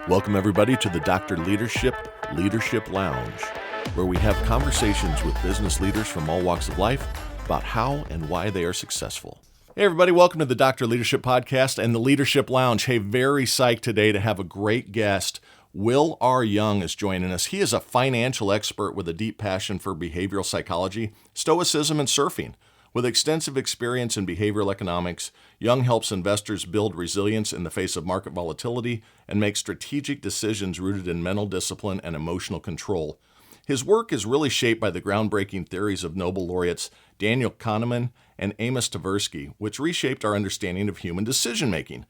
Welcome, everybody, to the Dr. Leadership Lounge, where we have conversations with business leaders from all walks of life about how and why they are successful. Hey, everybody, welcome to the Dr. Leadership Podcast and the Leadership Lounge. Hey, very psyched today to have a great guest. Will R. Young is joining us. He is a financial expert with a deep passion for behavioral psychology, Stoicism, and surfing. With extensive experience in behavioral economics, Young helps investors build resilience in the face of market volatility and make strategic decisions rooted in mental discipline and emotional control. His work is really shaped by the groundbreaking theories of Nobel laureates Daniel Kahneman and Amos Tversky, which reshaped our understanding of human decision-making.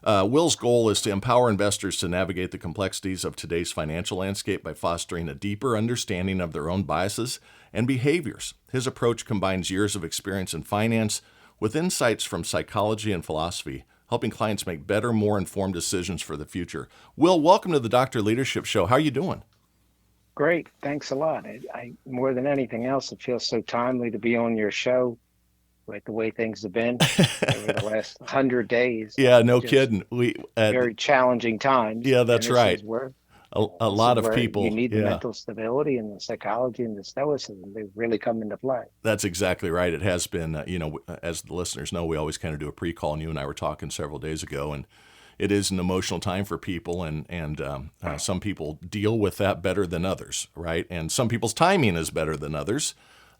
Will's goal is to empower investors to navigate the complexities of today's financial landscape by fostering a deeper understanding of their own biases and behaviors. His approach combines years of experience in finance with insights from psychology and philosophy, helping clients make better, more informed decisions for the future. Will, welcome to the Dr. Leadership Show. How are you doing? Great. Thanks a lot. I more than anything else, it feels so timely to be on your show with the way things have been over the last 100 days. Yeah, no Just kidding. very challenging times. Yeah, that's and this right. is where A lot of you people. need the Yeah, mental stability and the psychology and the stoicism. They really come into play. that's exactly right. It has been, as the listeners know, we always kind of do a pre-call, and you and I were talking several days ago, and it is an emotional time for people, and some people deal with that better than others, right? And some people's timing is better than others.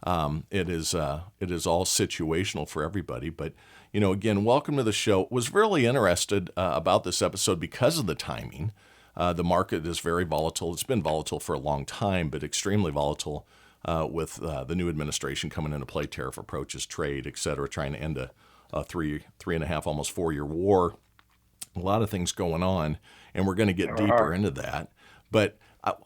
It is all situational for everybody. But, again, welcome to the show. Was really interested about this episode because of the timing. The market is very volatile. It's been volatile for a long time, but extremely volatile with the new administration coming into play, tariff approaches, trade, et cetera, trying to end a three and a half, almost 4-year war. A lot of things going on, and we're going to get deeper into that. But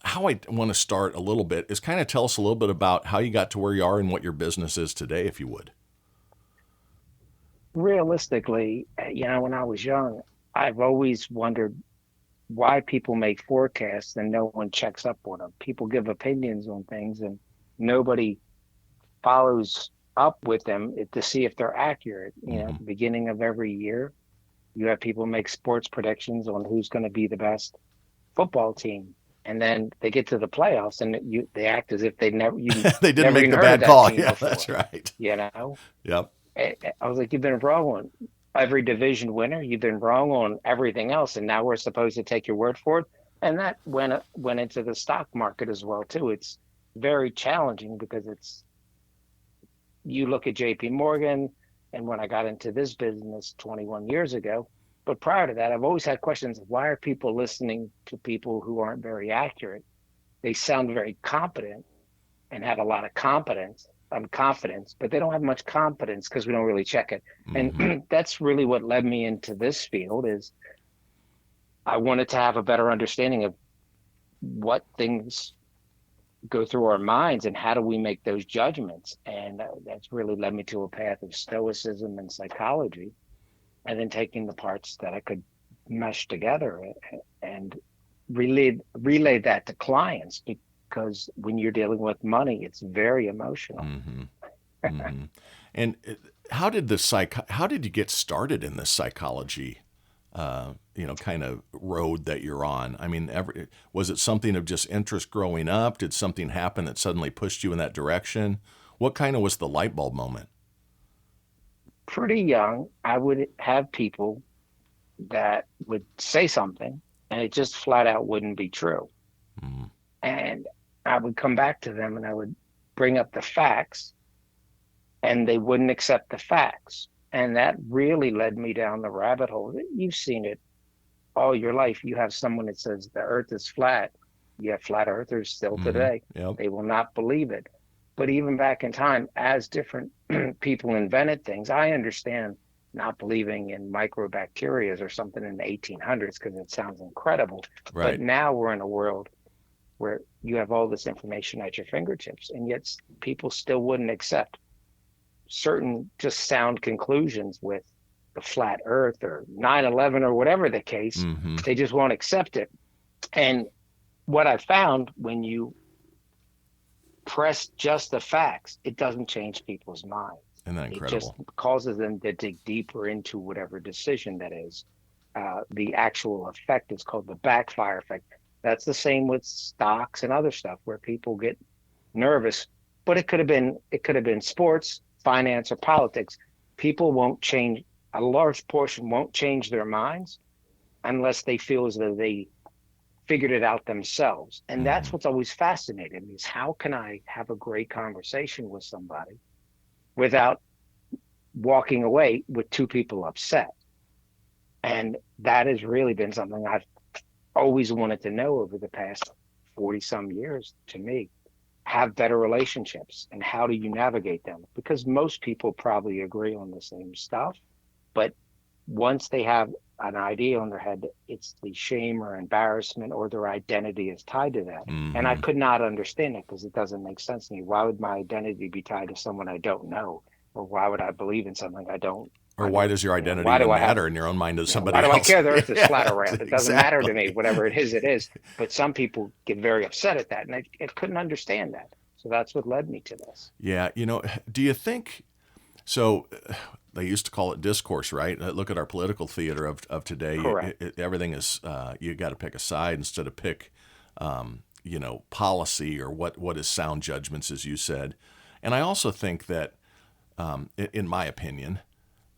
how I want to start a little bit is kind of tell us a little bit about how you got to where you are and what your business is today, if you would. Realistically, when I was young, I've always wondered why people make forecasts and no one checks up on them. People give opinions on things and nobody follows up with them to see if they're accurate. At the beginning of every year, you have people make sports predictions on who's going to be the best football team, and then they get to the playoffs and they act as if they never They didn't never make even the heard bad of that call. team Yeah, before. that's right. Yep. I was like, you've been wrong on every division winner. You've been wrong on everything else, and now we're supposed to take your word for it. And that went into the stock market as well too. It's very challenging because you look at J.P. Morgan, and when I got into this business 21 years ago, but prior to that, I've always had questions of why are people listening to people who aren't very accurate? They sound very competent and have a lot of confidence, but they don't have much competence because we don't really check it. And that's really what led me into this field is I wanted to have a better understanding of what things go through our minds and how do we make those judgments. And that's really led me to a path of stoicism and psychology, and then taking the parts that I could mesh together and relay that to clients, because when you're dealing with money, it's very emotional. And how did you get started in this psychology, kind of road that you're on? I mean, was it something of just interest growing up? Did something happen that suddenly pushed you in that direction? What kind of was the light bulb moment? Pretty young, I would have people that would say something and it just flat out wouldn't be true. And I would come back to them and I would bring up the facts and they wouldn't accept the facts. And that really led me down the rabbit hole. You've seen it all your life. You have someone that says the earth is flat. You have flat earthers still today. Yep. They will not believe it. But even back in time, as different people invented things, I understand not believing in microbacteria or something in the 1800s because it sounds incredible. Right. But now we're in a world where you have all this information at your fingertips, and yet people still wouldn't accept certain just sound conclusions with the flat earth or 9/11 or whatever the case. They just won't accept it. And what I found, when you press just the facts, it doesn't change people's minds. Isn't that incredible? It just causes them to dig deeper into whatever decision that is. the actual effect is called the backfire effect. That's the same with stocks and other stuff where people get nervous, but it could have been sports, finance, or politics. People won't change. A large portion won't change their minds unless they feel as though they figured it out themselves. And Mm-hmm. that's what's always fascinated me is how can I have a great conversation with somebody without walking away with two people upset? And that has really been something I've always wanted to know over the past 40 some years to me. Have better relationships and how do you navigate them? Because most people probably agree on the same stuff, but once they have an idea on their head, it's the shame or embarrassment or their identity is tied to that. And I Mm-hmm. could not understand it because it doesn't make sense to me. Why would my identity be tied to someone I don't know? Or why would I believe in something I don't Or why does your identity why do even I have, matter in your own mind to why somebody do I else? care the earth is flat Yeah, or round? It doesn't matter to me. exactly. Whatever it is, it is. But some people get very upset at that, and I couldn't understand that. So that's what led me to this. Yeah, do you think so? They used to call it discourse, right? Look at our political theater of today. Correct. Everything is you got to pick a side instead of pick, policy or what is sound judgments, as you said. And I also think that, in my opinion,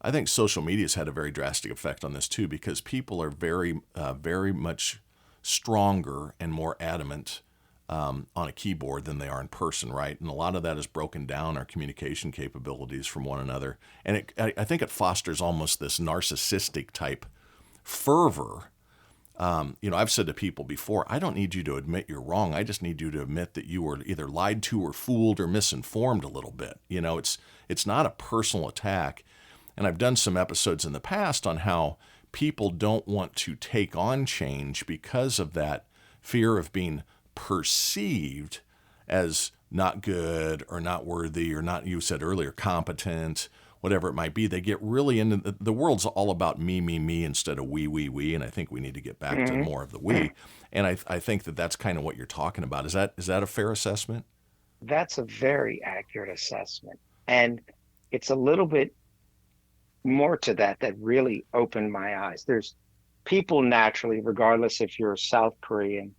I think social media has had a very drastic effect on this too, because people are very much stronger and more adamant on a keyboard than they are in person, right? And a lot of that has broken down our communication capabilities from one another. And I think it fosters almost this narcissistic type fervor. I've said to people before, I don't need you to admit you're wrong. I just need you to admit that you were either lied to or fooled or misinformed a little bit. It's not a personal attack. And I've done some episodes in the past on how people don't want to take on change because of that fear of being perceived as not good or not worthy or not, you said earlier, competent, whatever it might be. They get really into the world's all about me instead of we. And I think we need to get back to Hmm. more of the we. And I think that that's kind of what you're talking about. Is that a fair assessment? That's a very accurate assessment. And it's a little bit more to that really opened my eyes. There's people naturally, regardless if you're South Korean,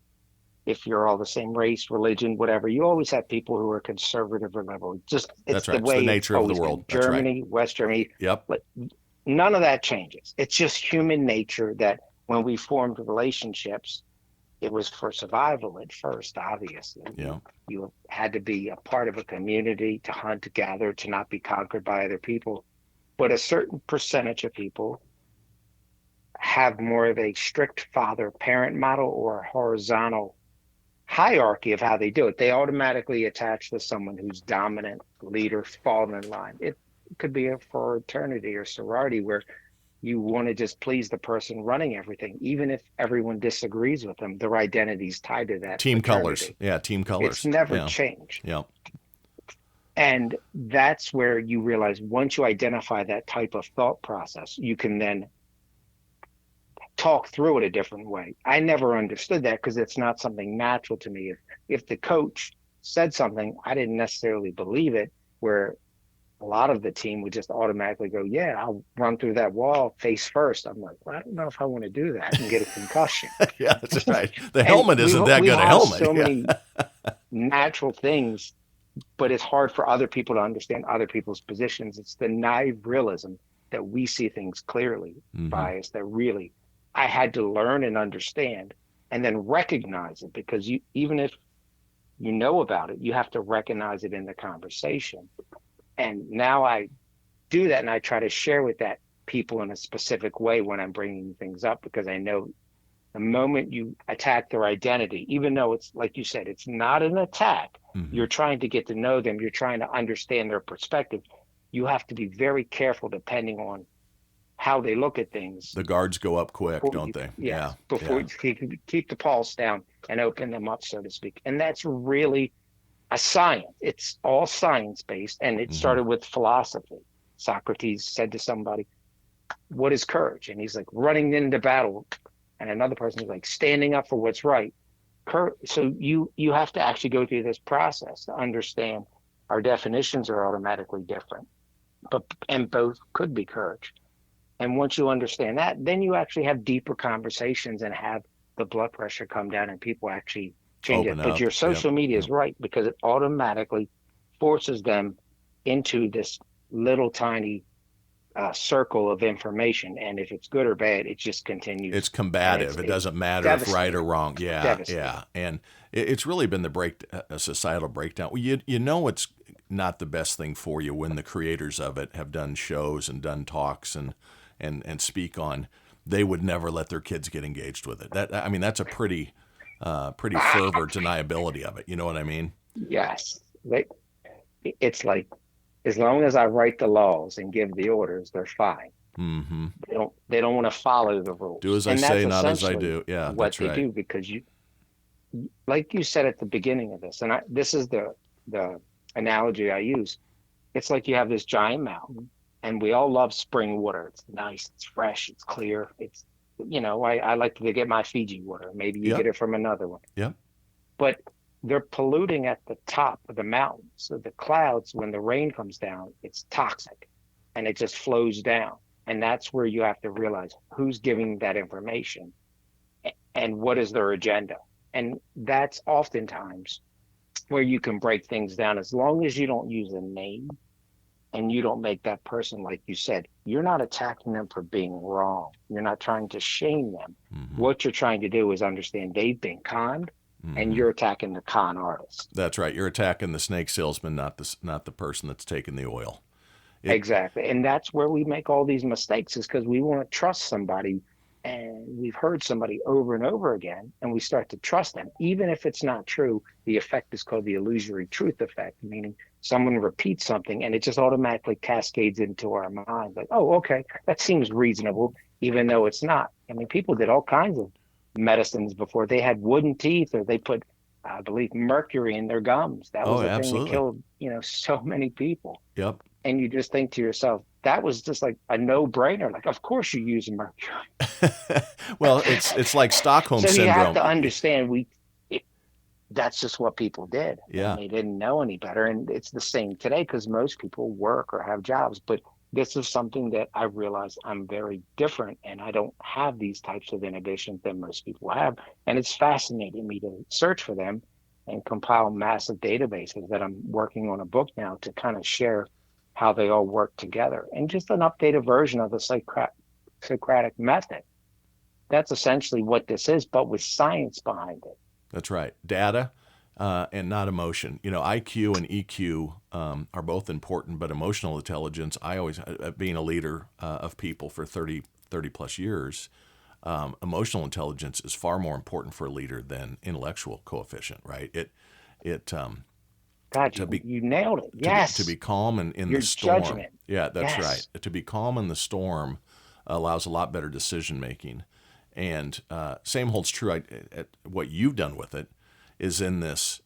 if you're all the same race, religion, whatever, you always have people who are conservative or liberal. Just it's That's the right. It's the way it's nature of the always world. been. That's right. Germany, West Germany, Yep. but none of that changes. It's just human nature that when we formed relationships, it was for survival at first, obviously. Yeah. You had to be a part of a community to hunt, to gather, to not be conquered by other people. But a certain percentage of people have more of a strict father parent model or a horizontal hierarchy of how they do it. They automatically attach to someone who's dominant, leader, fall in line. It could be a fraternity or sorority where you want to just please the person running everything, even if everyone disagrees with them. Their identity is tied to that Team colors. fraternity. Yeah. Team It's colors. never Yeah. changed. Yeah. And that's where you realize once you identify that type of thought process, you can then talk through it a different way. I never understood that because it's not something natural to me. If the coach said something, I didn't necessarily believe it, where a lot of the team would just automatically go, yeah, I'll run through that wall face first. I'm like, well, I don't know if I want to do that and get a concussion. Yeah, that's right. The And helmet isn't that we good a have helmet. so Yeah. many natural things, but it's hard for other people to understand other people's positions. It's the naive realism that we see things clearly, Mm-hmm. bias that really I had to learn and understand and then recognize it because you even if you know about it, you have to recognize it in the conversation. And now I do that and I try to share with that people in a specific way when I'm bringing things up because I know the moment you attack their identity, even though it's like you said, it's not an attack, Mm-hmm. you're trying to get to know them, you're trying to understand their perspective. You have to be very careful depending on how they look at things. The guards go up quick, Before don't you, they? Yeah. yes, before Yeah. you keep the pulse down and open them up, so to speak. And that's really a science. It's all science based, and it Mm-hmm. started with philosophy. Socrates said to somebody, "What is courage?" And he's like, "Running into battle." And another person is like, "Standing up for what's right." So you have to actually go through this process to understand our definitions are automatically different, but and both could be courage. And once you understand that, then you actually have deeper conversations and have the blood pressure come down and people actually change it. Open But your up. Yep. social media Yep. is right because it automatically forces them into this little tiny circle of information. And if it's good or bad, it just It's continues. And combative. It it's doesn't matter if right or devastating, wrong. Yeah, devastating. yeah. And it's really been a societal breakdown. Well, you know it's not the best thing for you when the creators of it have done shows and done talks and speak on. They would never let their kids get engaged with it. That I mean, that's a pretty fervor deniability of it. You know what I mean? Yes. It's like, as long as I write the laws and give the orders, they're fine. Mm-hmm. They don't want to follow the Do rules. as I And that's say, not as I essentially do. Yeah, what that's they right. do because like you said at the beginning of this, and this is the analogy I use. It's like you have this giant mountain, and we all love spring water. It's nice, it's fresh, it's clear. I like to get my Fiji water. Maybe you get Yep. it from another one. Yep. But they're polluting at the top of the mountain. So the clouds, when the rain comes down, it's toxic and it just flows down. And that's where you have to realize who's giving that information and what is their agenda. And that's oftentimes where you can break things down as long as you don't use a name and you don't make that person, like you said, you're not attacking them for being wrong. You're not trying to shame them. Mm-hmm. What you're trying to do is understand they've been conned and Mm-hmm. you're attacking the con artist. That's right. You're attacking the snake salesman, not the person that's taking the oil. It. Exactly. And that's where we make all these mistakes is because we want to trust somebody and we've heard somebody over and over again and we start to trust them. Even if it's not true, the effect is called the illusory truth effect, meaning someone repeats something and it just automatically cascades into our mind like, oh, okay, that seems reasonable, even though it's not. I mean, people did all kinds of medicines before. They had wooden teeth or they put, I believe, mercury in their gums. That Oh, was the thing that absolutely. killed, so many people. Yep. And you just think to yourself, that was just like a no-brainer. Like, of course you use mercury. Well, it's like Stockholm So you have syndrome. to understand that's just what people did, and Yeah, they didn't know any better. And it's the same today because most people work or have jobs. But this is something that I realize I'm very different, and I don't have these types of inhibitions that most people have. And it's fascinating me to search for them and compile massive databases that I'm working on a book now to kind of share how they all work together and just an updated version of the Socratic method. That's essentially what this is, but with science behind it. that's right. Data and not emotion. You know, IQ and EQ are both important, but emotional intelligence, I always, being a leader of people for 30 plus years, emotional intelligence is far more important for a leader than intellectual coefficient, right? It God, to you be you nailed it. to be Yes, calm in the your storm. judgment. Yeah, that's right. Yes. To be calm in the storm allows a lot better decision making. And same holds true. At what you've done with it is in this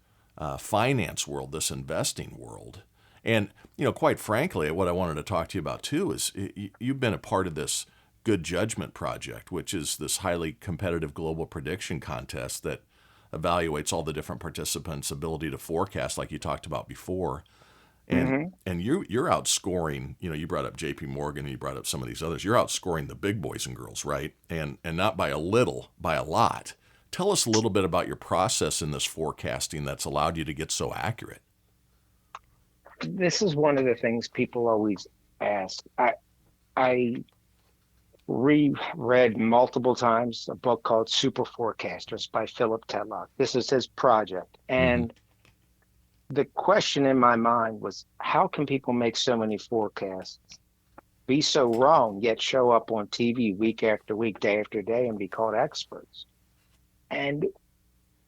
finance world, this investing world. And, quite frankly, what I wanted to talk to you about too is you've been a part of this Good Judgment Project, which is this highly competitive global prediction contest that evaluates all the different participants' ability to forecast, like you talked about before. And Hmm. and you're outscoring. You brought up J.P. Morgan, and you brought up some of these others. You're outscoring the big boys and girls, right? And not by a little, by a lot. Tell us a little bit about your process in this forecasting that's allowed you to get so accurate. This is one of the things people always ask. I reread multiple times a book called Super Forecasters by Philip Tetlock. This is his project. Mm-hmm. And the question in my mind was, how can people make so many forecasts, be so wrong, yet show up on TV week after week, day after day, and be called experts? And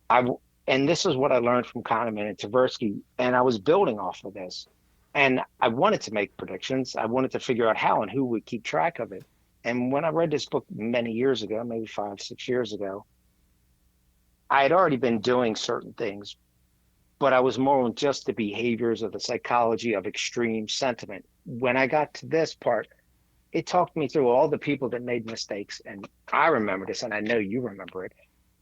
I and this is what I learned from Kahneman and Tversky, and I was building off of this. And I wanted to make predictions. I wanted to figure out how and who would keep track of it. And when I read this book many years ago, maybe 5, 6 years ago, I had already been doing certain things, but I was more on just the behaviors of the psychology of extreme sentiment. When I got to this part, it talked me through all the people that made mistakes. And I remember this, and I know you remember it,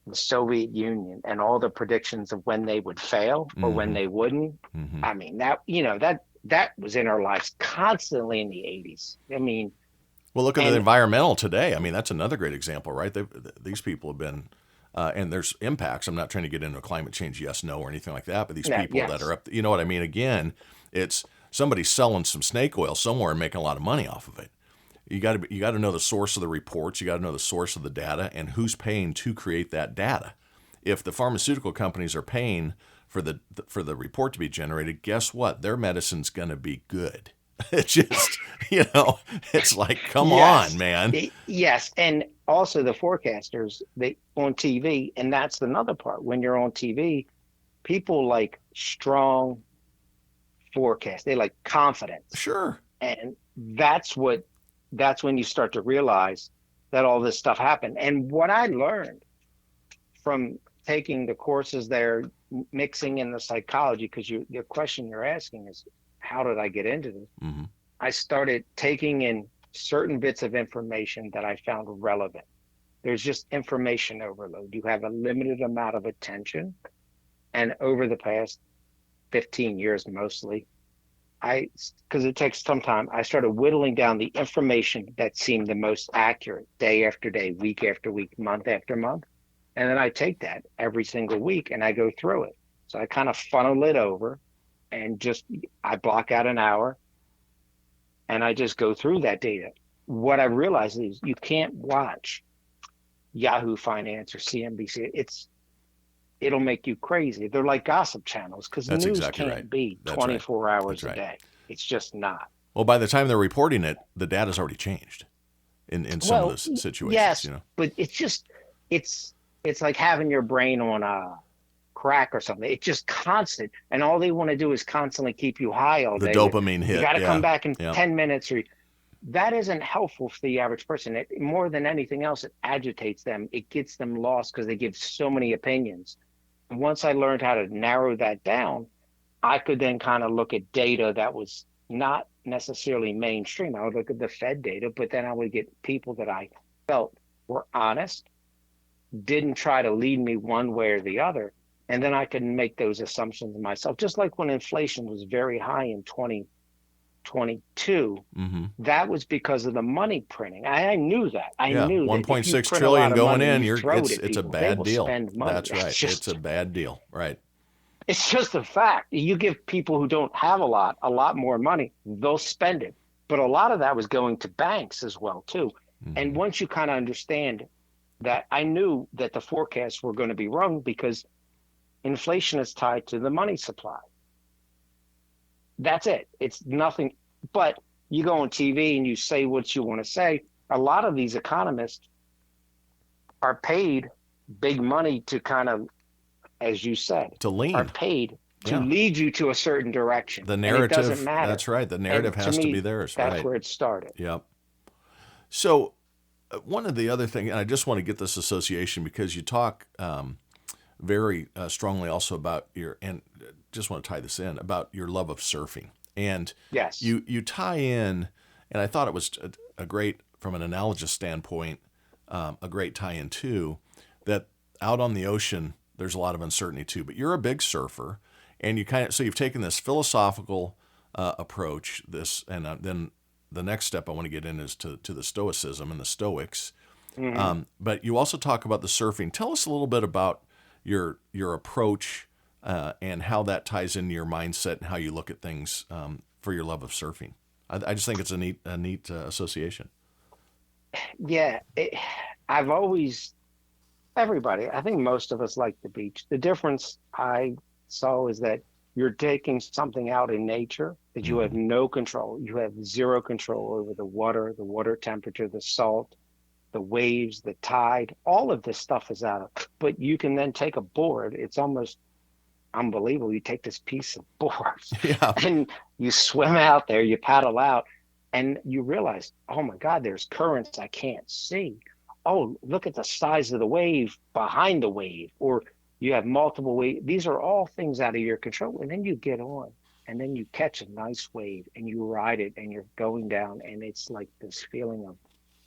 the Soviet Union and all the predictions of when they would fail or when Mm-hmm. they wouldn't. Mm-hmm. I mean, that was in our lives constantly in the 80s. I mean, Well, look at the And environmental today. I mean, that's another great example, right? These people have been, and there's impacts. I'm not trying to get into climate change, yes, no, or anything like that. But these no, people that are yes, up, you know what I mean? Again, it's somebody selling some snake oil somewhere and making a lot of money off of it. You got to know the source of the reports. You got to know the source of the data and who's paying to create that data. If the pharmaceutical companies are paying for the report to be generated, guess what? Their medicine's going to be good. It's just, it's like, come on, yes, man. yes, and also the forecasters they on TV, and that's another part. When you're on TV, people like strong forecast. They like confidence, Sure. and that's when you start to realize that all this stuff happened. And what I learned from taking the courses there, mixing in the psychology, because the question you're asking is, how did I get into this? Mm-hmm. I started taking in certain bits of information that I found relevant. There's just information overload. You have a limited amount of attention. And over the past 15 years, mostly, because it takes some time, I started whittling down the information that seemed the most accurate day after day, week after week, month after month. And then I take that every single week and I go through it. So I kind of funnel it over and I block out an hour and I just go through that data. What I realized is you can't watch Yahoo Finance or CNBC. It'll make you crazy. They're like gossip channels because That's news exactly right. can't be That's 24 right. hours That's a right. day. It's just not. Well, by the time they're reporting it, the data's already changed in some of Well, those situations, yes, but it's like having your brain on a crack or something. It's just constant, and all they want to do is constantly keep you high all The day with, dopamine you hit. got to come Yeah. back in Yeah. 10 minutes or that isn't helpful for the average person. More than anything else, it agitates them. It gets them lost because they give so many opinions. And once I learned how to narrow that down, I could then kind of look at data that was not necessarily mainstream. I would look at the Fed data, but then I would get people that I felt were honest, didn't try to lead me one way or the other. And then I could make those assumptions myself. Just like when inflation was very high in 2022, Mm-hmm. that was because of the money printing. I knew that. I Yeah. knew that if you 1.6 print a lot trillion of going money, in, you throw it at it's a people, they bad will deal. spend money. That's right. It's a bad deal. Right. It's just a fact. You give people who don't have a lot more money, they'll spend it. But a lot of that was going to banks as well, too. And Mm-hmm. once you kind of understand that, I knew that the forecasts were going to be wrong because inflation is tied to the money supply. That's it. It's nothing. But you go on TV and you say what you want to say. A lot of these economists are paid big money to kind of, as you said, To are lean. paid to Yeah. lead you to a certain direction. The And it doesn't narrative. matter. That's right. The narrative And to has to be me, theirs. that's Right. where it started. Yep. So one of the other things, and I just want to get this association because you talk very strongly also about and just want to tie this in, about your love of surfing. And Yes. you tie in, and I thought it was a great, from an analogous standpoint, a great tie-in too, that out on the ocean, there's a lot of uncertainty too, but you're a big surfer and so you've taken this philosophical approach, and then the next step I want to get in is to the Stoicism and the Stoics. Mm-hmm. But you also talk about the surfing. Tell us a little bit about your approach and how that ties into your mindset and how you look at things for your love of surfing. I just think it's a neat association. Yeah. I've always, everybody, I think most of us like the beach. The difference I saw is that you're taking something out in nature that you have Mm-hmm. no control. You have zero control over the water temperature, the salt, the waves, the tide, all of this stuff is out of, but you can then take a board. It's almost unbelievable. You take this piece of board Yeah. and you swim out there, you paddle out, and you realize, oh my God, there's currents I can't see. Oh, look at the size of the wave behind the wave, or you have multiple waves. These are all things out of your control. And then you get on and then you catch a nice wave and you ride it and you're going down. And it's like this feeling of,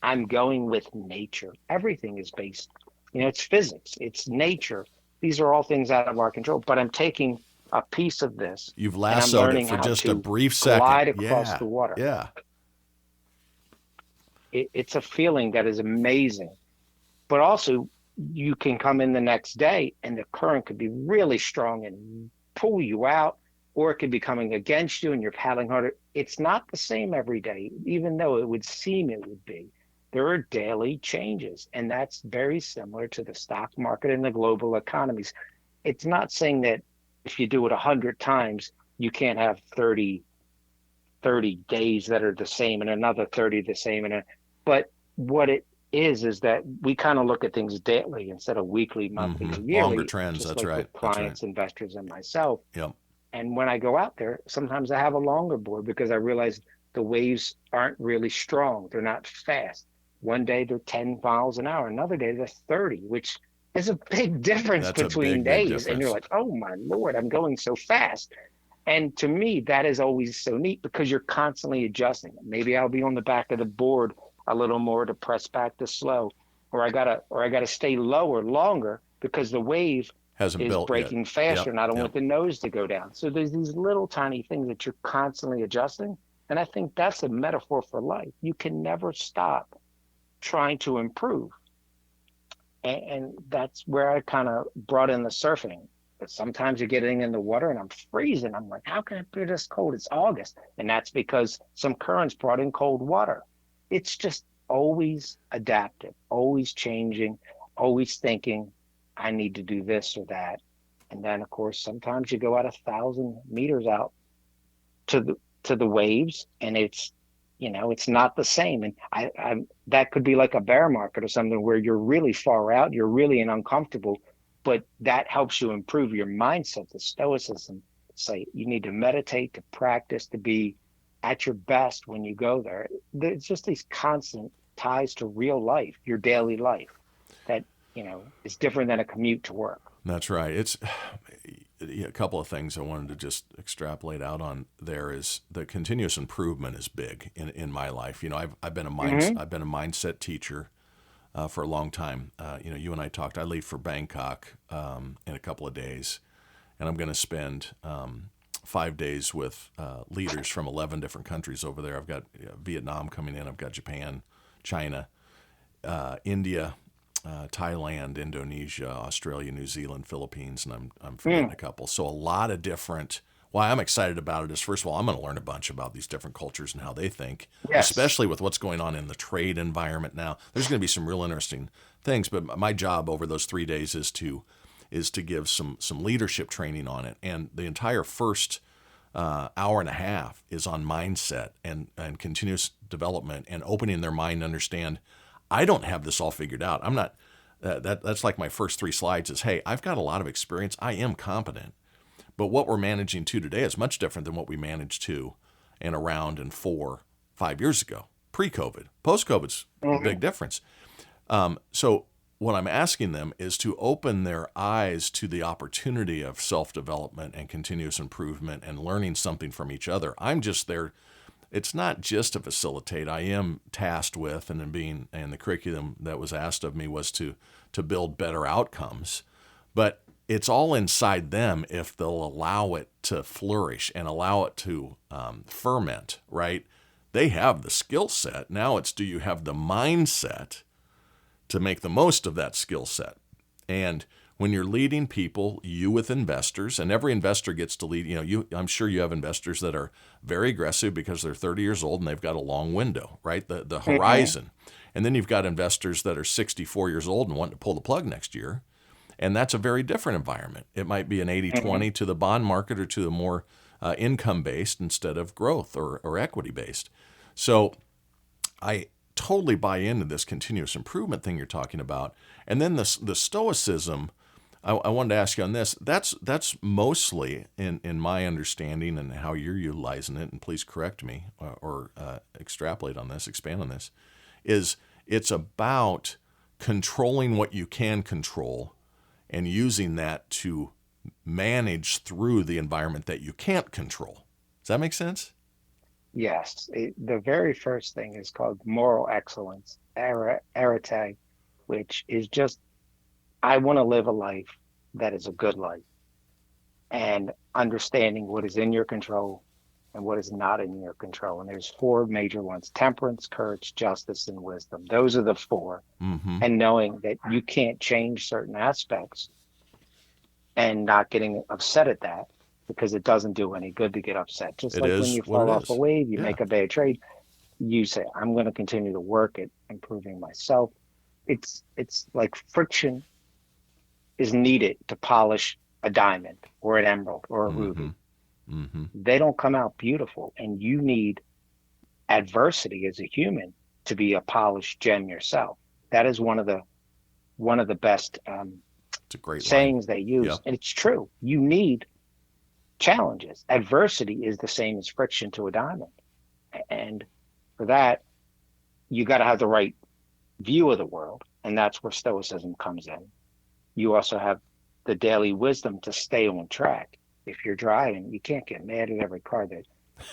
I'm going with nature. Everything is based, it's physics, it's nature. These are all things out of our control, but I'm taking a piece of this You've and I'm lassoed it learning for how just a to brief second. glide across Yeah. the water. Yeah. it's a feeling that is amazing. But also, you can come in the next day and the current could be really strong and pull you out, or it could be coming against you and you're paddling harder. It's not the same every day, even though it would seem it would be. There are daily changes, and that's very similar to the stock market and the global economies. It's not saying that if you do it 100 times, you can't have 30 days that are the same and another 30 the same. But what it is that we kind of look at things daily instead of weekly, monthly, or Longer yearly, trends. just That's like right. with That's right. clients, investors, and myself. Yep. And when I go out there, sometimes I have a longer board because I realize the waves aren't really strong. They're not fast. One day they're 10 miles an hour, another day they're 30, which is a big difference That's a between big days. And you're difference. like, oh my Lord, I'm going so fast. And to me, that is always so neat because you're constantly adjusting. Maybe I'll be on the back of the board a little more to press back the slow, or I gotta stay lower longer because the wave Hasn't is built yet. breaking faster Yep. and I don't Yep. want the nose to go down. So there's these little tiny things that you're constantly adjusting. And I think that's a metaphor for life. You can never stop trying to improve. And that's where I kind of brought in the surfing. But sometimes you're getting in the water and I'm freezing. I'm like, how can it be this cold? It's August. And that's because some currents brought in cold water. It's just always adaptive, always changing, always thinking, I need to do this or that. And then, of course, sometimes you go out 1,000 meters out to the waves, and it's not the same. And I that could be like a bear market or something where you're really far out, you're really uncomfortable, but that helps you improve your mindset. The Stoicism say you need to meditate, to practice, to be at your best when you go there. There's just these constant ties to real life, your daily life, that is different than a commute to work. That's right. It's a couple of things I wanted to just extrapolate out on there is the continuous improvement is big in my life. I've been a Hmm. I've been a mindset teacher for a long time. You and I talked. I leave for Bangkok in a couple of days, and I'm going to spend 5 days with leaders from 11 different countries over there. I've got Vietnam coming in. I've got Japan, China, India, Thailand, Indonesia, Australia, New Zealand, Philippines, and I'm forgetting a couple. So a lot of different. Why I'm excited about it is, first of all, I'm going to learn a bunch about these different cultures and how they think, Yes. especially with what's going on in the trade environment now. There's going to be some real interesting things, but my job over those 3 days is to give some leadership training on it, and the entire first hour and a half is on mindset and continuous development and opening their mind to understand I don't have this all figured out. I'm not. That's like my first 3 slides is, hey, I've got a lot of experience. I am competent. But what we're managing to today is much different than what we managed to and around and 5 years ago, pre-COVID. Post-COVID's a Hmm. big difference. So what I'm asking them is to open their eyes to the opportunity of self-development and continuous improvement and learning something from each other. I'm just there. It's not just to facilitate. I am tasked with, and the curriculum that was asked of me was to build better outcomes. But it's all inside them if they'll allow it to flourish and allow it to ferment, right? They have the skill set. Now it's, do you have the mindset to make the most of that skill set? And when you're leading people, you with investors, and every investor gets to lead, I'm sure you have investors that are very aggressive because they're 30 years old and they've got a long window, right? The Hmm. horizon. And then you've got investors that are 64 years old and want to pull the plug next year. And that's a very different environment. It might be an 80-20 Hmm. to the bond market or to the more income based instead of growth or equity based. So I totally buy into this continuous improvement thing you're talking about. And then the stoicism, I wanted to ask you on this. That's mostly in my understanding and how you're utilizing it. And please correct me or extrapolate on this, expand on this. Is it's about controlling what you can control and using that to manage through the environment that you can't control. Does that make sense? Yes, the very first thing is called moral excellence, arete, which is just, I want to live a life that is a good life, and understanding what is in your control and what is not in your control. And there's four major ones: temperance, courage, justice, and wisdom. Those are the four. Mm-hmm. And knowing that you can't change certain aspects and not getting upset at that, because it doesn't do any good to get upset. Just It like when is you what fall it off a is. wave, you Yeah. make a bad trade, you say, I'm going to continue to work at improving myself. It's like friction is needed to polish a diamond or an emerald or a Mm-hmm. ruby. Mm-hmm. They don't come out beautiful, and you need adversity as a human to be a polished gem yourself. That is one of the best It's a great line. sayings they use, Yep. and it's true. You need challenges. Adversity is the same as friction to a diamond, and for that, you got to have the right view of the world, and that's where Stoicism comes in. You also have the daily wisdom to stay on track. If you're driving, you can't get mad at every car that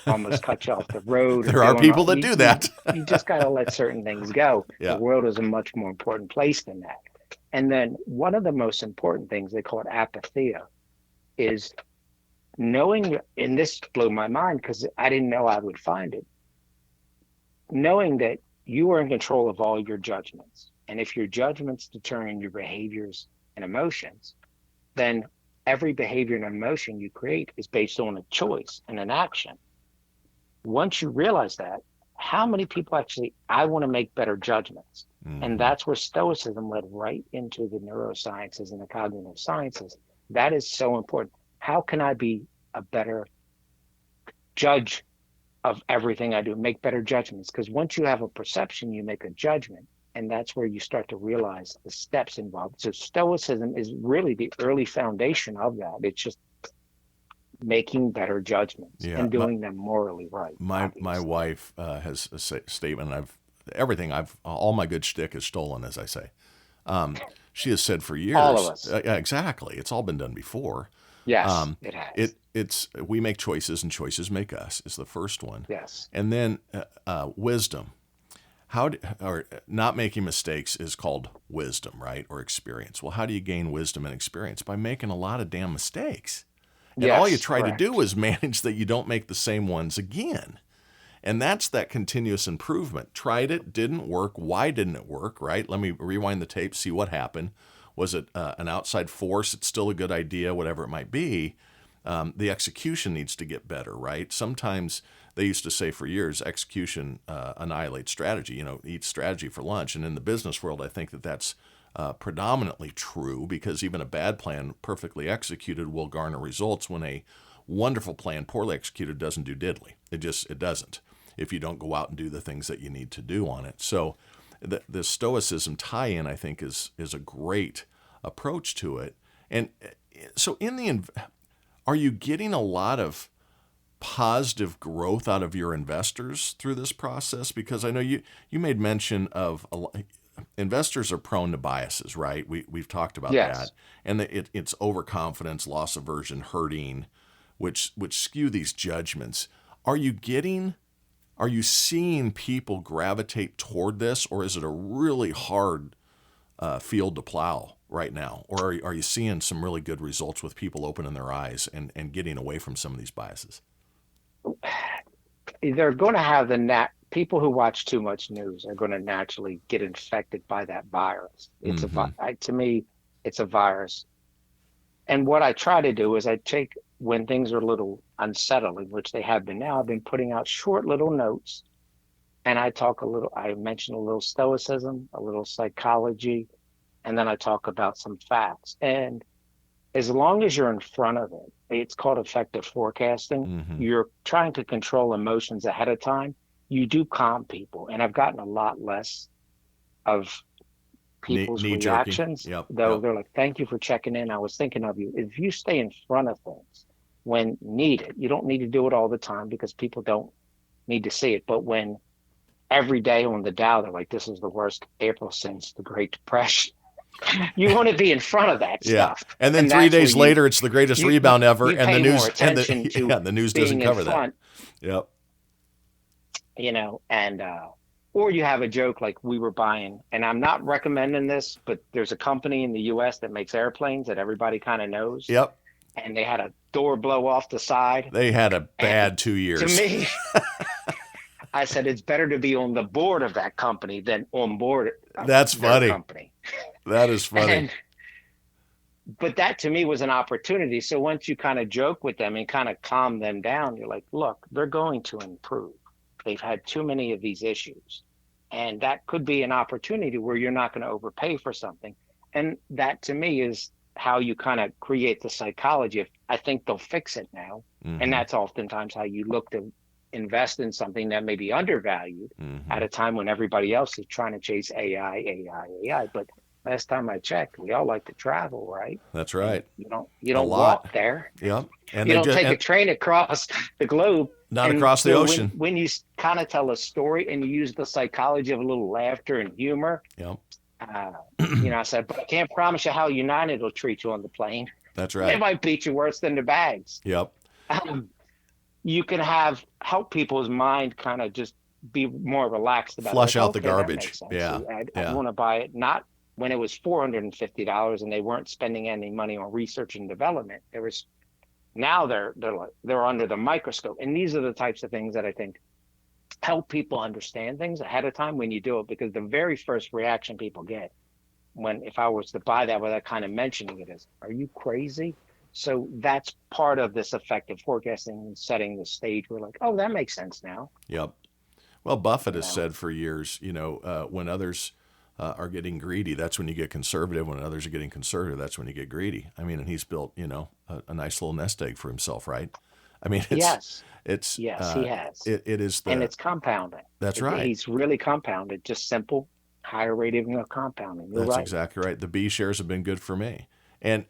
almost cut you off the road or There are doing all, people that you, do you, that. you just got to let certain things go. The Yeah. world is a much more important place than that. And then one of the most important things, they call it apatheia, is knowing, and this blew my mind because I didn't know I would find it, knowing that you are in control of all your judgments. And if your judgments determine your behaviors and emotions, then every behavior and emotion you create is based on a choice and an action. Once you realize that, how many people actually, I want to make better judgments? And Mm-hmm. that's where Stoicism led right into the neurosciences and the cognitive sciences. That is so important. How can I be a better judge of everything I do, make better judgments? Because once you have a perception, you make a judgment. And that's where you start to realize the steps involved. So Stoicism is really the early foundation of that. It's just making better judgments Yeah. and doing them morally right, My obviously. wife has a statement. All my good shtick is stolen, as I say. She has said for All of years, us. exactly. It's all been done before. Yes, Um, it has. it's we make choices and choices make us is the first one, Yes. and then wisdom. Or not making mistakes is called wisdom, right? Or experience. Well, how do you gain wisdom and experience? By making a lot of damn mistakes. And all you Yes, try to do correct. is manage that you don't make the same ones again. And that's that continuous improvement. Tried it, didn't work. Why didn't it work, right? Let me rewind the tape, see what happened. Was it an outside force? It's still a good idea, whatever it might be. The execution needs to get better, right? Sometimes they used to say for years, execution annihilates strategy. Eat strategy for lunch. And in the business world, I think that that's predominantly true, because even a bad plan, perfectly executed, will garner results when a wonderful plan, poorly executed, doesn't do diddly. It doesn't. If you don't go out and do the things that you need to do on it. So the Stoicism tie-in, I think, is a great approach to it. And so are you getting a lot of positive growth out of your investors through this process? Because I know you made mention of investors are prone to biases, right? We've talked about that, Yes. and it's overconfidence, loss aversion, hurting, which skew these judgments. Are you getting are you seeing people gravitate toward this, or is it a really hard field to plow right now? Or are you seeing some really good results with people opening their eyes and getting away from some of these biases? They're going to have people who watch too much news are going to naturally get infected by that virus. Mm-hmm. To me, it's a virus. And what I try to do is I take, when things are a little unsettling, which they have been now, I've been putting out short little notes, and I mention a little stoicism, a little psychology, and then I talk about some facts. And as long as you're in front of it, it's called effective forecasting. Mm-hmm. You're trying to control emotions ahead of time. You do calm people. And I've gotten a lot less of people's Knee jerking. reactions, Yep. though Yep. they're like, thank you for checking in. I was thinking of you. If you stay in front of things when needed, you don't need to do it all the time because people don't need to see it. But when every day on the Dow, they're like, this is the worst April since the Great Depression. You want to be in front of that Yeah. stuff. And then And three that's where days later, it's the greatest you you rebound ever, you and the pay more news attention to the news doesn't being in cover that. front, Yep. and or you have a joke like we were buying, and I'm not recommending this, but there's a company in the US that makes airplanes that everybody kind of knows, Yep. and they had a door blow off the side. They had a And bad 2 to years. me, I said it's better to be on the board of that company than on board of That's their funny. company. That is funny. And but that to me was an opportunity. So once you kind of joke with them and kind of calm them down, you're like, look, they're going to improve. They've had too many of these issues. And that could be an opportunity where you're not going to overpay for something. And that to me is how you kind of create the psychology of, I think they'll fix it now. And that's oftentimes how you look to invest in something that may be undervalued at a time when everybody else is trying to chase AI. But last time I checked, we all like to travel, right? That's And right. you A don't lot. walk there. Yep. And You they don't just take a train across the globe. not And across the so ocean. when you kind of tell a story and you use the psychology of a little laughter and humor, Yep. I said, but I can't promise you how United will treat you on the plane. That's They right. might beat you worse than the bags. Yep. You can help people's mind kind of just be more relaxed about it. Flush Like, out the okay, that garbage. makes sense. Yeah. I Yeah. want to buy it not when it was $450 and they weren't spending any money on research and development. There was now they're under the microscope. And these are the types of things that I think help people understand things ahead of time when you do it, because the very first reaction people get if I was to buy that without kind of mentioning it is, are you crazy? So that's part of this effective forecasting and setting the stage. We're like, oh, that makes sense now. Yep. Well, Buffett You has know, said for years, when others are getting greedy, that's when you get conservative. When others are getting conservative, that's when you get greedy. I mean, and he's built, a nice little nest egg for himself, right? I mean, yes, it's, yes, he has. it is And it's compounding. That's right. He's really compounded, just simple, higher rating of compounding. You're That's right. exactly right. The B shares have been good for me. And,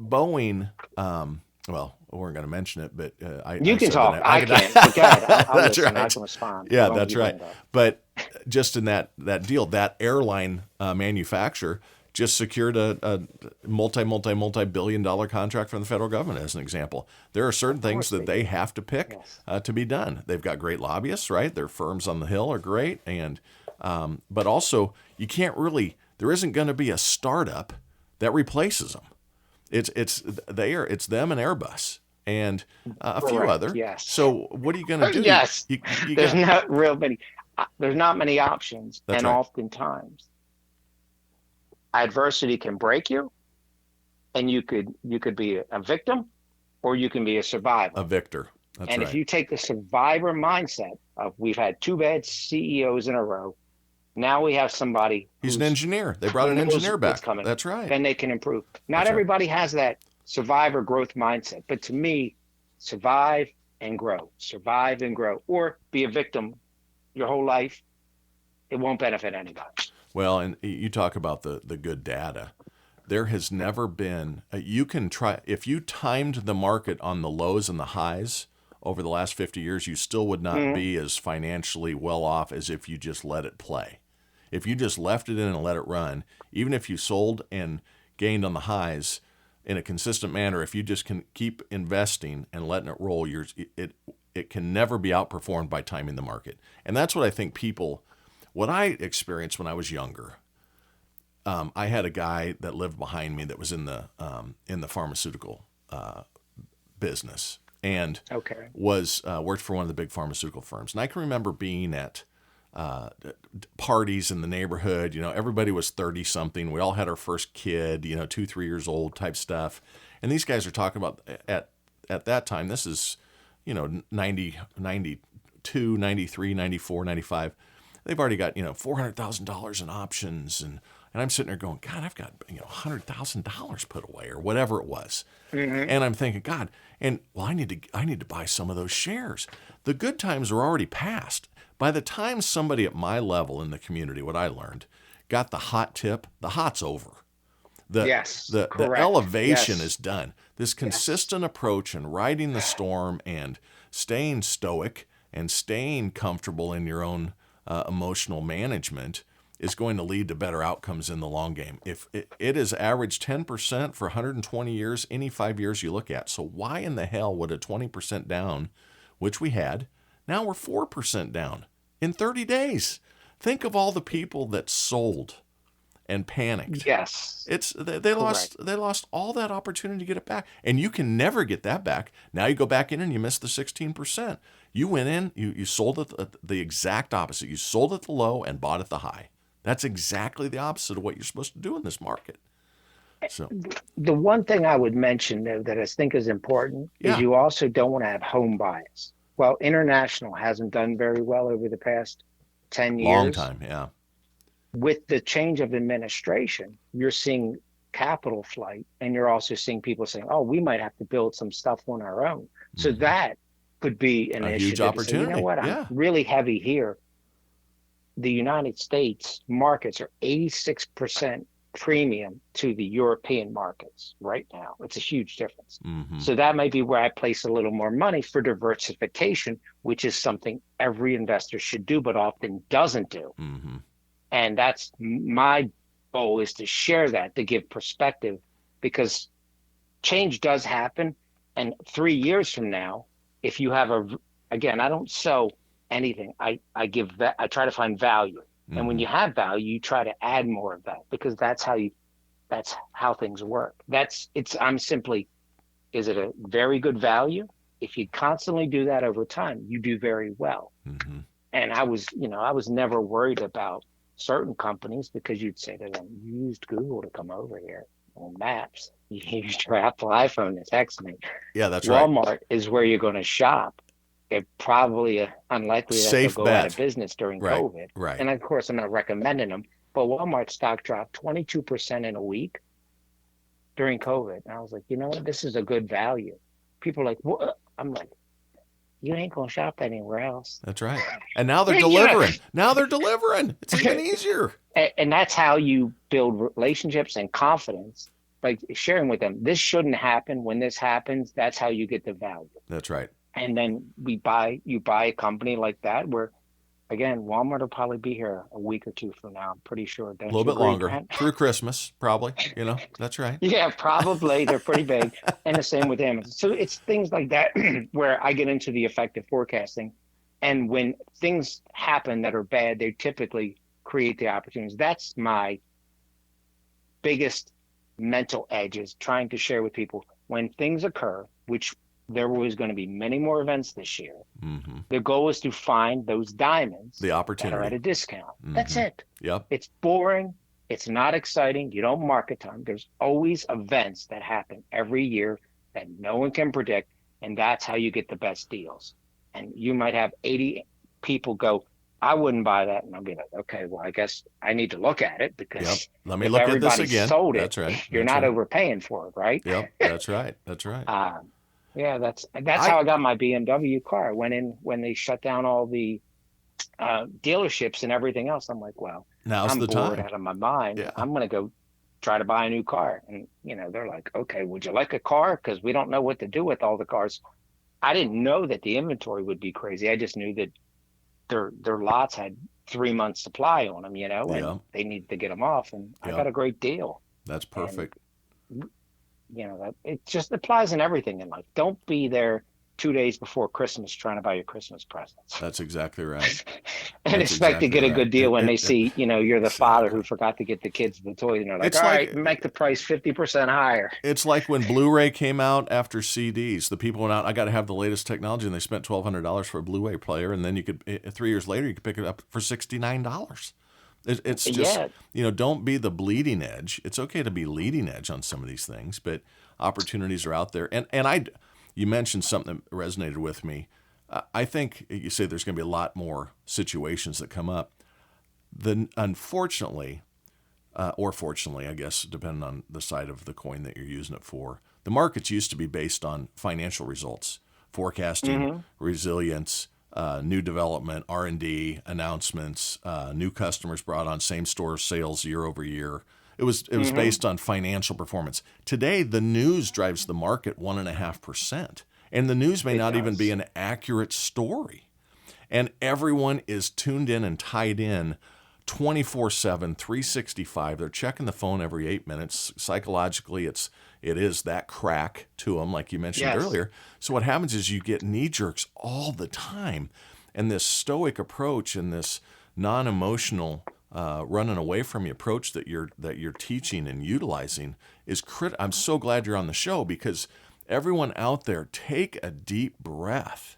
Boeing, well, we weren't going to mention it, but You I can said talk. the I name. can't. But go ahead. I'll That's listen. I right. can respond. Yeah, As long as that's you bring right. it up. But just in that deal, that airline manufacturer just secured a multi-billion-dollar contract from the federal government, as an example. There are certain things that they have to pick Yes. to be done. They've got great lobbyists, right? Their firms on the Hill are great, and but also you can't really. There isn't going to be a startup that replaces them. It's them and Airbus and a few Correct. other. Yes. So what are you going to do? Yes. You There's got not real many. There's not many options, That's and right. oftentimes adversity can break you, and you could be a victim, or you can be a survivor. a victor. That's And right. if you take the survivor mindset of we've had two bad CEOs in a row, now we have somebody He's an who's engineer. They brought an knows engineer what's back. coming, That's right. then they can improve. Not That's right. everybody has that survivor growth mindset, but to me, survive and grow, or be a victim your whole life. It won't benefit anybody. Well, and you talk about the good data. There has never been, you can try, if you timed the market on the lows and the highs over the last 50 years, you still would not be as financially well off as if you just let it play. If you just left it in and let it run, even if you sold and gained on the highs in a consistent manner, if you just can keep investing and letting it roll, it can never be outperformed by timing the market. And that's what I think what I experienced when I was younger. I had a guy that lived behind me that was in the pharmaceutical business and was worked for one of the big pharmaceutical firms. And I can remember being at parties in the neighborhood. Everybody was 30 something. We all had our first kid, 2-3 years old type stuff. And these guys are talking about at that time. This is 90, 92, 93, 94, 95. They've already got $400,000 in options and I'm sitting there going, God, I've got $100,000 put away or whatever it was, and I'm thinking, God, I need to buy some of those shares. The good times are already past. By the time somebody at my level in the community, what I learned, got the hot tip, the hot's over. The elevation is done. This consistent approach and riding the storm and staying stoic and staying comfortable in your own emotional management is going to lead to better outcomes in the long game. If it is averaged 10% for 120 years, any 5 years you look at. So why in the hell would a 20% down, which we had, now we're 4% down in 30 days? Think of all the people that sold and panicked. Yes. They lost all that opportunity to get it back, and you can never get that back. Now you go back in and you miss the 16%. You went in, you sold it the exact opposite. You sold at the low and bought at the high. That's exactly the opposite of what you're supposed to do in this market. So The one thing I would mention, though, that I think is important is yeah, you also don't want to have home bias. Well, international hasn't done very well over the past 10 long years. time, yeah. With the change of administration, you're seeing capital flight, and you're also seeing people saying, oh, we might have to build some stuff on our own. So that could be an A huge initiative to say, you know opportunity. what, I'm Yeah. really heavy here. The United States markets are 86% premium to the European markets right now. It's a huge difference. So that might be where I place a little more money for diversification, which is something every investor should do, but often doesn't do. And that's my goal, is to share that, to give perspective, because change does happen. And 3 years from now, if you have again, I don't sell anything. I try to find value. And when you have value, you try to add more of that, because that's how things work. Is it a very good value? If you constantly do that over time, you do very well. And I was never worried about certain companies, because you'd say to them, you used Google to come over here on Maps. You used your Apple iPhone to text me. Yeah, that's right. Walmart is where you're going to shop. They're probably unlikely that Safe they'll go bet. out of business during Right, COVID. right. And of course, I'm not recommending them, but Walmart stock dropped 22% in a week during COVID. And I was like, you know what? This is a good value. People are like, what? I'm like, you ain't going to shop anywhere else. That's right. And now they're delivering. Now they're delivering. It's even easier. And that's how you build relationships and confidence, like sharing with them. This shouldn't happen. When this happens, that's how you get the value. That's right. And then you buy a company like that, where, again, Walmart will probably be here a week or two from now. I'm pretty sure. A little bit longer. Through Christmas, probably. That's right. Yeah, probably. They're pretty big. And the same with Amazon. So it's things like that where I get into the effective forecasting. And when things happen that are bad, they typically create the opportunities. That's my biggest mental edge, is trying to share with people when things occur, which there was going to be many more events this year. The goal is to find those diamonds, the opportunity, that are at a discount. That's it. Yep. It's boring. It's not exciting. You don't market time. There's always events that happen every year that no one can predict, and that's how you get the best deals. And you might have 80 people go, I wouldn't buy that. And I'll be like, okay, well, I guess I need to look at it, because let me look at this again. Sold it, that's right. You're not overpaying for it, right? Yep. That's right. That's right. Yeah, that's how I got my BMW car. I went in when they shut down all the dealerships and everything else. I'm like, well, now's I'm the bored time. out of my mind. Yeah. I'm going to go try to buy a new car. And, they're like, okay, would you like a car? Because we don't know what to do with all the cars. I didn't know that the inventory would be crazy. I just knew that their lots had 3 months supply on them, and they needed to get them off. And I got a great deal. That's perfect. And, that it just applies in everything in life. Don't be there 2 days before Christmas trying to buy your Christmas presents. That's exactly right. And expect to get a good deal when they see, you're the father who forgot to get the kids the toys, and they're like, all right, make the price 50% higher. It's like when Blu-ray came out after CDs. The people went out, I got to have the latest technology, and they spent $1,200 for a Blu-ray player, and then 3 years later, you could pick it up for $69. It's just, don't be the bleeding edge. It's okay to be leading edge on some of these things, but opportunities are out there. And you mentioned something that resonated with me. I think you say there's going to be a lot more situations that come up. Unfortunately, or fortunately, I guess, depending on the side of the coin that you're using it for, the markets used to be based on financial results, forecasting, resilience, new development, R&D, announcements, new customers brought on, same-store sales year over year. It was based on financial performance. Today, the news drives the market 1.5%, and the news may not even be an accurate story. And everyone is tuned in and tied in 24/7, 365. They're checking the phone every 8 minutes. Psychologically, it is that crack to them, like you mentioned earlier. So what happens is you get knee jerks all the time, and this stoic approach and this non-emotional running away from you approach that you're teaching and utilizing is I'm so glad you're on the show, because everyone out there, take a deep breath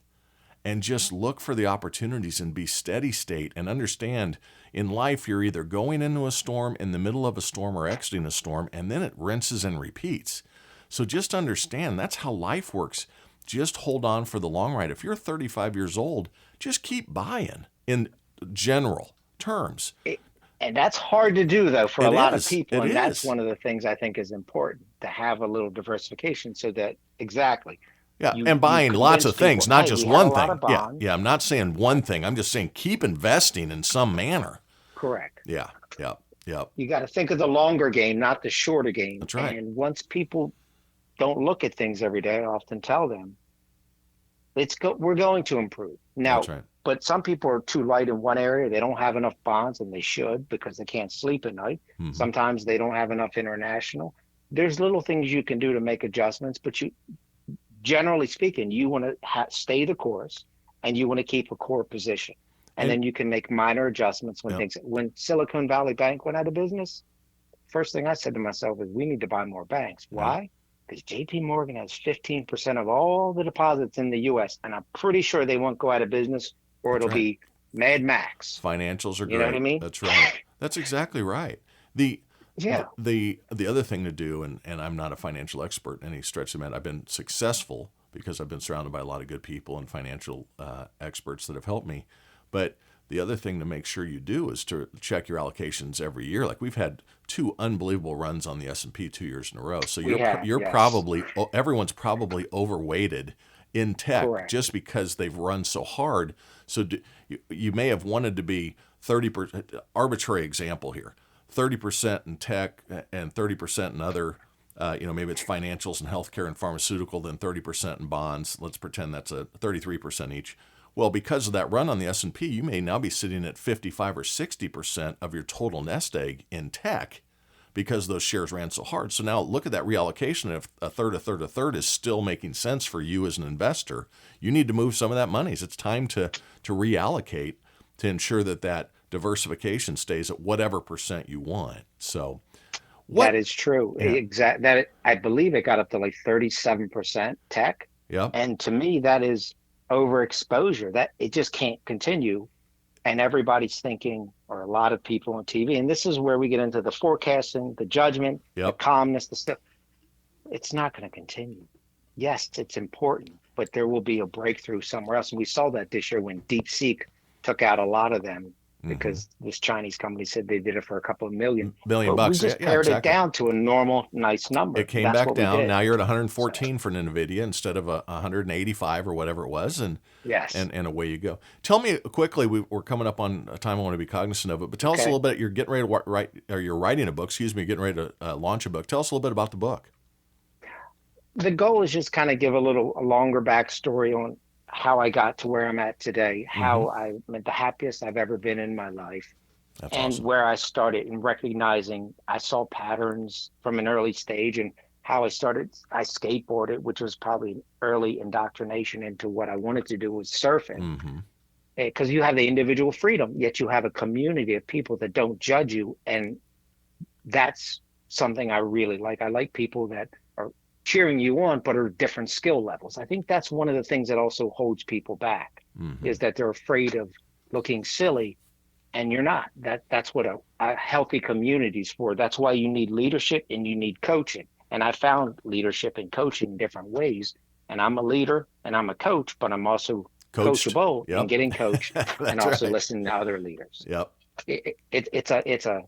and just look for the opportunities and be steady state, and understand in life you're either going into a storm, in the middle of a storm, or exiting a storm, and then it rinses and repeats. So just understand that's how life works. Just hold on for the long ride. If you're 35 years old, just keep buying in general terms. And that's hard to do, though, for a lot of people. And that's is. one of the things I think is important, to have a little diversification, so that exactly. Yeah, and buying lots of things, not just one thing. Yeah, I'm not saying one thing. I'm just saying keep investing in some manner. Correct. Yeah. You got to think of the longer game, not the shorter game. That's right. And once people don't look at things every day, I often tell them, we're going to improve. Now, That's right. But some people are too light in one area. They don't have enough bonds, and they should, because they can't sleep at night. Mm-hmm. Sometimes they don't have enough international. There's little things you can do to make adjustments, but generally speaking, you want to stay the course, and you want to keep a core position. And then you can make minor adjustments when Silicon Valley Bank went out of business. First thing I said to myself is, we need to buy more banks. Why? Because JP Morgan has 15% of all the deposits in the U.S., and I'm pretty sure they won't go out of business, or it'll be Mad Max. Financials are great. You know what I mean? That's right. That's exactly right. The other thing to do, and I'm not a financial expert in any stretch of the matter. I've been successful because I've been surrounded by a lot of good people and financial experts that have helped me. But the other thing to make sure you do is to check your allocations every year. Like, we've had 2 unbelievable runs on the S&P 2 years in a row. So everyone's probably overweighted in tech. Correct. Just because they've run so hard. So you may have wanted to be 30%, arbitrary example here, 30% in tech and 30% in other, maybe it's financials and healthcare and pharmaceutical, then 30% in bonds. Let's pretend that's a 33% each. Well, because of that run on the S&P, you may now be sitting at 55 or 60% of your total nest egg in tech, because those shares ran so hard. So now look at that reallocation. If a third is still making sense for you as an investor, you need to move some of that money. So it's time to reallocate to ensure that diversification stays at whatever percent you want. So that is true. Yeah. I believe it got up to like 37% tech. Yeah. And to me, that is overexposure. That it just can't continue. And everybody's thinking, or a lot of people on TV, and this is where we get into the forecasting, the judgment, the calmness, the stuff. It's not going to continue. Yes, it's important, but there will be a breakthrough somewhere else. And we saw that this year when DeepSeek took out a lot of them, because this Chinese company said they did it for a couple of million bucks. We just pared it down to a normal, nice number. It came back down. Now you're at 114 for an NVIDIA instead of 185 or whatever it was, and away you go. Tell me quickly, we're coming up on a time I want to be cognizant of it, but tell us a little bit. You're getting ready to write, or you're writing a book. Excuse me, getting ready to launch a book. Tell us a little bit about the book. The goal is just kind of give a longer backstory on how I got to where I'm at today, how I'm the happiest I've ever been in my life. That's and awesome. Where I started in recognizing I saw patterns from an early stage, and how I skateboarded, which was probably early indoctrination into what I wanted to do was surfing. Because you have the individual freedom, yet you have a community of people that don't judge you. And that's something I really like. I like people that are cheering you on, but are different skill levels. I think that's one of the things that also holds people back, is that they're afraid of looking silly, and you're not. That's what a healthy community is for. That's why you need leadership and you need coaching. And I found leadership and coaching in different ways. And I'm a leader and I'm a coach, but I'm also coachable and getting coached and also listening to other leaders. It's a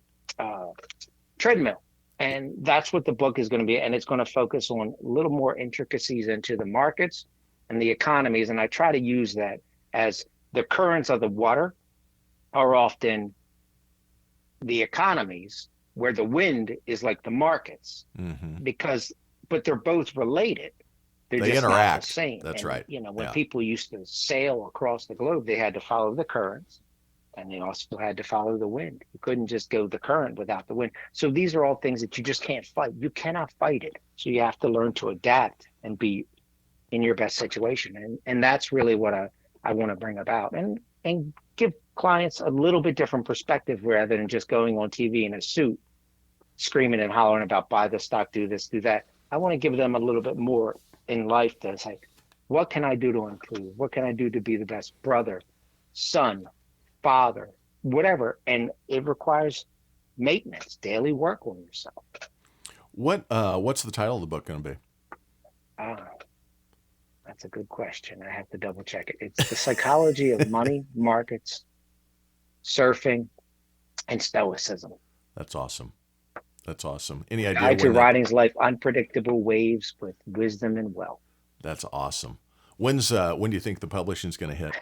treadmill. And that's what the book is going to be. And it's going to focus on a little more intricacies into the markets and the economies. And I try to use that as the currents of the water are often the economies, where the wind is like the markets, but they're both related. They just interact. Not the same. That's right. When people used to sail across the globe, they had to follow the currents. And they also had to follow the wind. You couldn't just go the current without the wind. So these are all things that you just can't fight. You cannot fight it. So you have to learn to adapt and be in your best situation. And that's really what I want to bring about. And give clients a little bit different perspective rather than just going on TV in a suit, screaming and hollering about buy the stock, do this, do that. I want to give them a little bit more in life to say, what can I do to improve? What can I do to be the best brother, son, father, whatever? And it requires maintenance, daily work on yourself. What's the title of the book going to be? Ah, that's a good question. I have to double check it. It's The Psychology of Money, Markets, Surfing, and Stoicism. That's awesome. That's awesome. Any idea Guide to when that? Riding's Life Unpredictable Waves with Wisdom and Wealth. That's awesome. When do you think the publishing's going to hit?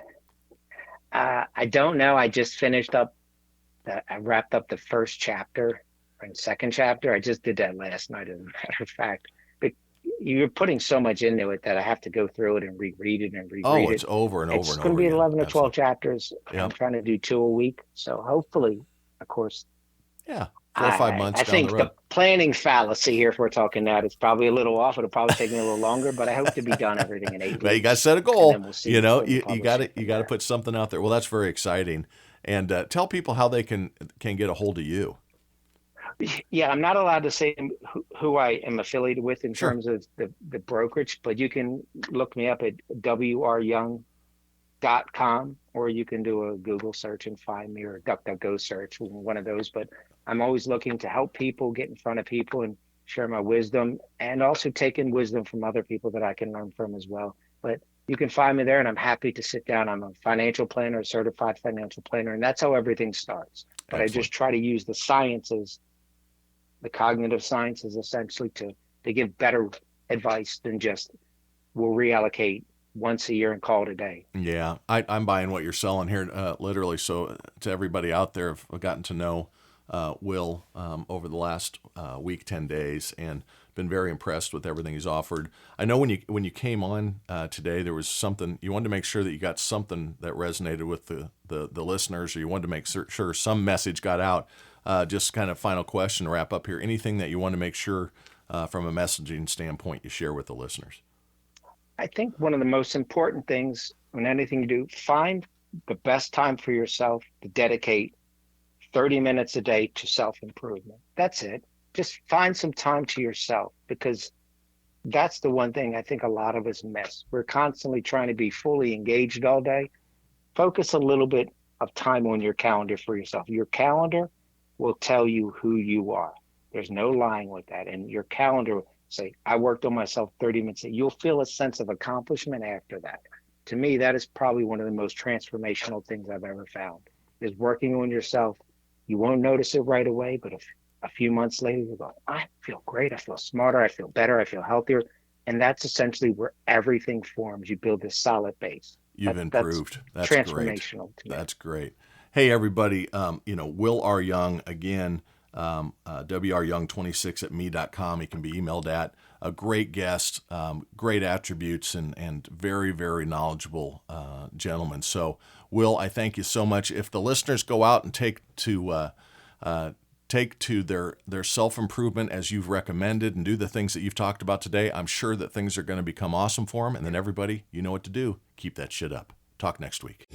I don't know. I just finished up. I wrapped up the first chapter and second chapter. I just did that last night, as a matter of fact. But you're putting so much into it that I have to go through it and reread it and reread Oh, it. it's over and over It's and going to over be again. 11 or 12 Absolutely. chapters. Yep. I'm trying to do 2 a week. So hopefully, of course, Yeah, 4 or 5 months I down the think road. the planning fallacy here, if we're talking that, is probably a little off. It'll probably take me a little longer, but I hope to be done everything in 8 Well, you got to weeks. set a And goal. then we'll see You know, when the you got publishing to you from got to there. put something out there. Well, that's very exciting. And tell people how they can get a hold of you. Yeah, I'm not allowed to say who I am affiliated with in Sure. terms of the brokerage, but you can look me up at wryoung.com, or you can do a Google search and find me, or a DuckDuckGo search, one of those. But I'm always looking to help people, get in front of people, and share my wisdom, and also take in wisdom from other people that I can learn from as well. But you can find me there, and I'm happy to sit down. I'm a financial planner, a certified financial planner, and that's how everything starts. But I Excellent. just try to use the sciences, the cognitive sciences, essentially to give better advice than just we'll reallocate once a year and call it a day. Yeah, I'm buying what you're selling here, literally. So to everybody out there, I've gotten to know Will over the last week, 10 days, and been very impressed with everything he's offered. I know when you came on today, there was something you wanted to make sure that you got something that resonated with the listeners, or you wanted to make sure some message got out. Just kind of final question to wrap up here. Anything that you want to make sure from a messaging standpoint you share with the listeners? I think one of the most important things in anything you do, find the best time for yourself to dedicate 30 minutes a day to self-improvement. That's it. Just find some time to yourself, because that's the one thing I think a lot of us miss. We're constantly trying to be fully engaged all day. Focus a little bit of time on your calendar for yourself. Your calendar will tell you who you are. There's no lying with that. And your calendar will say, I worked on myself 30 minutes. You'll feel a sense of accomplishment after that. To me, that is probably one of the most transformational things I've ever found, is working on yourself. You won't notice it right away, but if a few months later, you go, I feel great. I feel smarter. I feel better. I feel healthier. And that's essentially where everything forms. You build this solid base. You've That's improved. That's great. transformational to me. That's great. Hey, everybody, Will R. Young, again, wryoung26 at me.com. He can be emailed at. A great guest, great attributes, and very, very knowledgeable gentleman. So, Will, I thank you so much. If the listeners go out and take to their self-improvement as you've recommended and do the things that you've talked about today, I'm sure that things are going to become awesome for them. And then everybody, you know what to do. Keep that shit up. Talk next week.